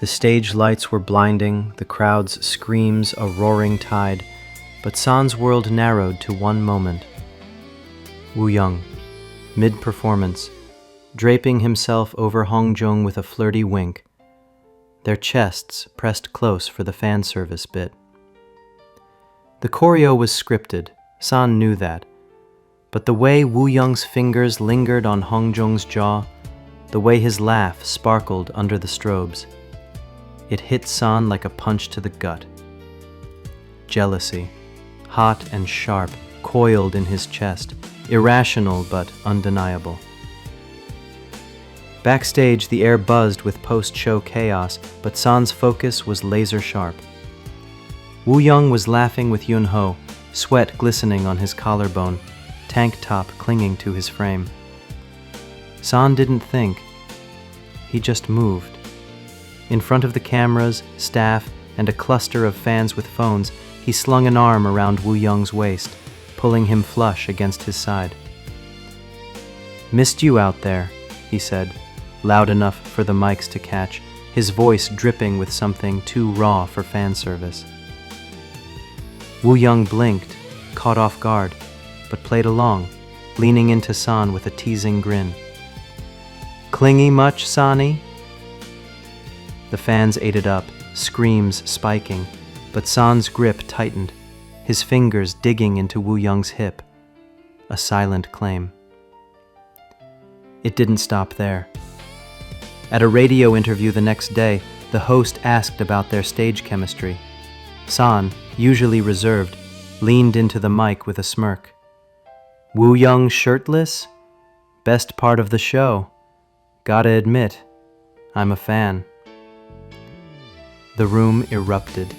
The stage lights were blinding, the crowd's screams a roaring tide, but San's world narrowed to one moment. Wooyoung, mid-performance, draping himself over Hongjong with a flirty wink, their chests pressed close for the fan service bit. The choreo was scripted, San knew that, but the way Wooyoung's fingers lingered on Hongjong's jaw, the way his laugh sparkled under the strobes, it hit San like a punch to the gut. Jealousy, hot and sharp, coiled in his chest, irrational but undeniable. Backstage, the air buzzed with post-show chaos, but San's focus was laser-sharp. Wooyoung was laughing with Yunho, sweat glistening on his collarbone, tank top clinging to his frame. San didn't think. He just moved. In front of the cameras, staff, and a cluster of fans with phones, he slung an arm around Wooyoung's waist, pulling him flush against his side. "Missed you out there," he said, loud enough for the mics to catch, his voice dripping with something too raw for fan service. Wooyoung blinked, caught off guard, but played along, leaning into San with a teasing grin. "Clingy much, Sani?" The fans ate it up, screams spiking, but San's grip tightened, his fingers digging into Wooyoung's hip. A silent claim. It didn't stop there. At a radio interview the next day, the host asked about their stage chemistry. San, usually reserved, leaned into the mic with a smirk. "Wooyoung shirtless? Best part of the show. Gotta admit, I'm a fan." The room erupted.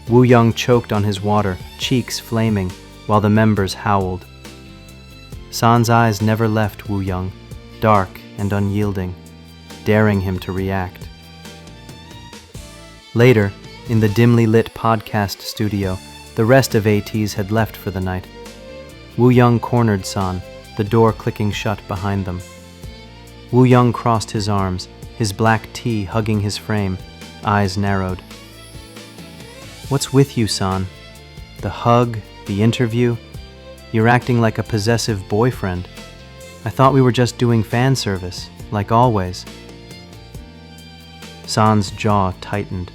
Wooyoung choked on his water, cheeks flaming, while the members howled. San's eyes never left Wooyoung, dark and unyielding, daring him to react. Later, in the dimly lit podcast studio, the rest of ATEEZ had left for the night. Wooyoung cornered San, the door clicking shut behind them. Wooyoung crossed his arms, his black tee hugging his frame, eyes narrowed. "What's with you, San? The hug, the interview? You're acting like a possessive boyfriend. I thought we were just doing fan service, like always." San's jaw tightened,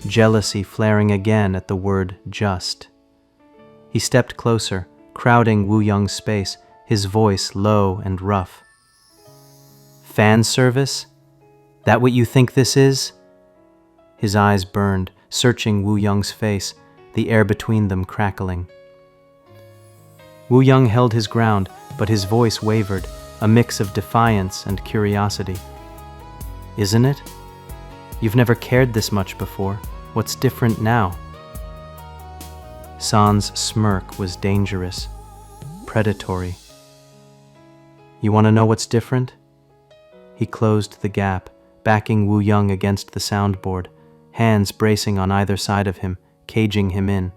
jealousy flaring again at the word just. He stepped closer, crowding Wooyoung's space, his voice low and rough. "Fan service? That what you think this is?" His eyes burned, searching Wooyoung's face, the air between them crackling. Wooyoung held his ground, but his voice wavered, a mix of defiance and curiosity. "Isn't it? You've never cared this much before. What's different now?" San's smirk was dangerous, predatory. "You want to know what's different?" He closed the gap, backing Wooyoung against the soundboard, hands bracing on either side of him, caging him in.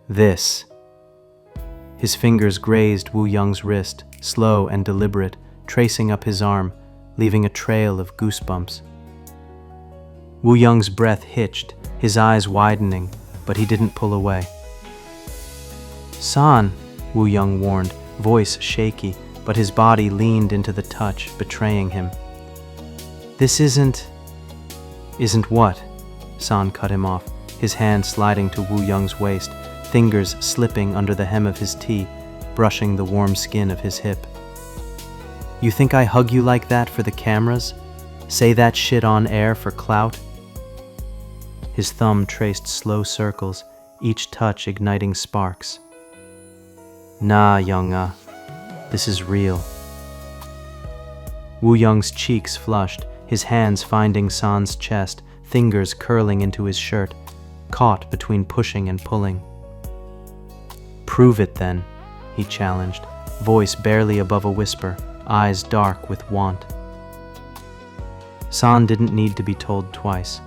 "This." His fingers grazed Wooyoung's wrist, slow and deliberate, tracing up his arm, leaving a trail of goosebumps. Wooyoung's breath hitched, his eyes widening, but he didn't pull away. "San," Wooyoung warned, voice shaky, but his body leaned into the touch, betraying him. "This isn't..." "Isn't what?" San cut him off, his hand sliding to Wooyoung's waist, fingers slipping under the hem of his tee, brushing the warm skin of his hip. "You think I hug you like that for the cameras? Say that shit on air for clout?" His thumb traced slow circles, each touch igniting sparks. "Nah, Younga, this is real." Wooyoung's cheeks flushed, his hands finding San's chest, fingers curling into his shirt, caught between pushing and pulling. "Prove it then," he challenged, voice barely above a whisper, eyes dark with want. San didn't need to be told twice.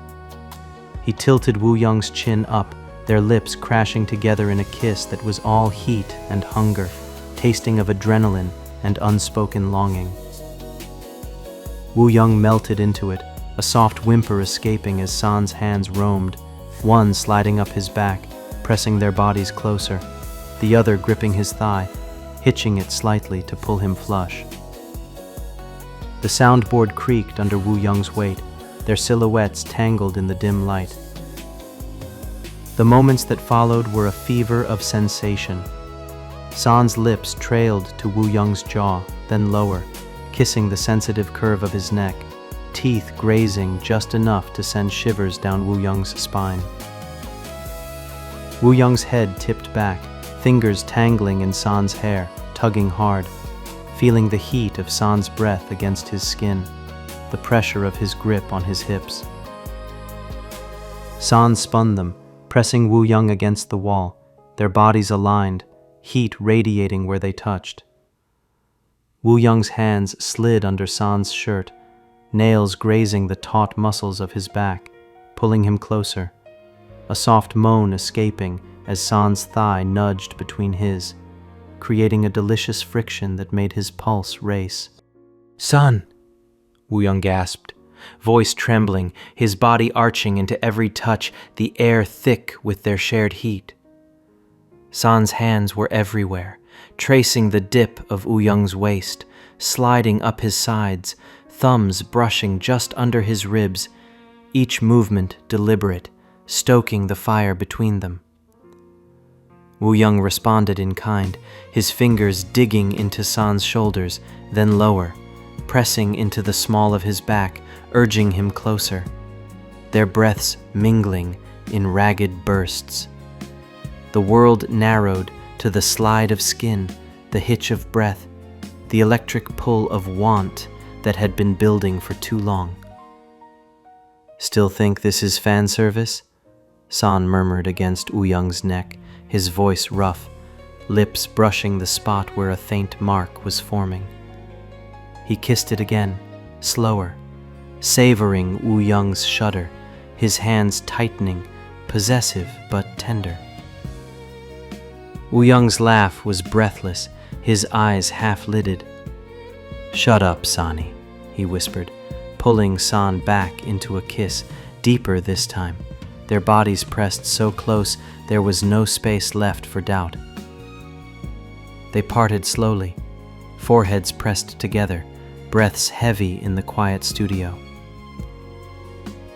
He tilted Wooyoung's chin up, their lips crashing together in a kiss that was all heat and hunger, tasting of adrenaline and unspoken longing. Wooyoung melted into it, a soft whimper escaping as San's hands roamed, one sliding up his back, pressing their bodies closer, the other gripping his thigh, hitching it slightly to pull him flush. The soundboard creaked under Wooyoung's weight, their silhouettes tangled in the dim light. The moments that followed were a fever of sensation. San's lips trailed to Wooyoung's jaw, then lower, kissing the sensitive curve of his neck, teeth grazing just enough to send shivers down Wooyoung's spine. Wooyoung's head tipped back, fingers tangling in San's hair, tugging hard, feeling the heat of San's breath against his skin, the pressure of his grip on his hips. San spun them, pressing Wooyoung against the wall, their bodies aligned, heat radiating where they touched. Wooyoung's hands slid under San's shirt, nails grazing the taut muscles of his back, pulling him closer, a soft moan escaping as San's thigh nudged between his, creating a delicious friction that made his pulse race. "Son!" Wooyoung gasped, voice trembling, his body arching into every touch, the air thick with their shared heat. San's hands were everywhere, tracing the dip of Wooyoung's waist, sliding up his sides, thumbs brushing just under his ribs, each movement deliberate, stoking the fire between them. Wooyoung responded in kind, his fingers digging into San's shoulders, then lower, pressing into the small of his back, urging him closer, their breaths mingling in ragged bursts. The world narrowed to the slide of skin, the hitch of breath, the electric pull of want that had been building for too long. "Still think this is fan service?" San murmured against Wooyoung's neck, his voice rough, lips brushing the spot where a faint mark was forming. He kissed it again, slower, savoring Wooyoung's shudder, his hands tightening, possessive but tender. Wooyoung's laugh was breathless, his eyes half-lidded. "Shut up, Sani," he whispered, pulling San back into a kiss, deeper this time, their bodies pressed so close there was no space left for doubt. They parted slowly, foreheads pressed together, breaths heavy in the quiet studio.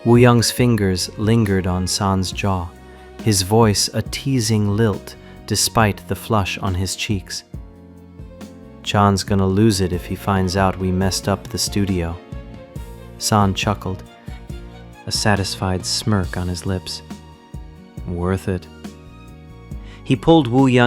Wooyoung's fingers lingered on San's jaw, his voice a teasing lilt despite the flush on his cheeks. "Chan's gonna lose it if he finds out we messed up the studio." San chuckled, a satisfied smirk on his lips. "Worth it." He pulled Wooyoung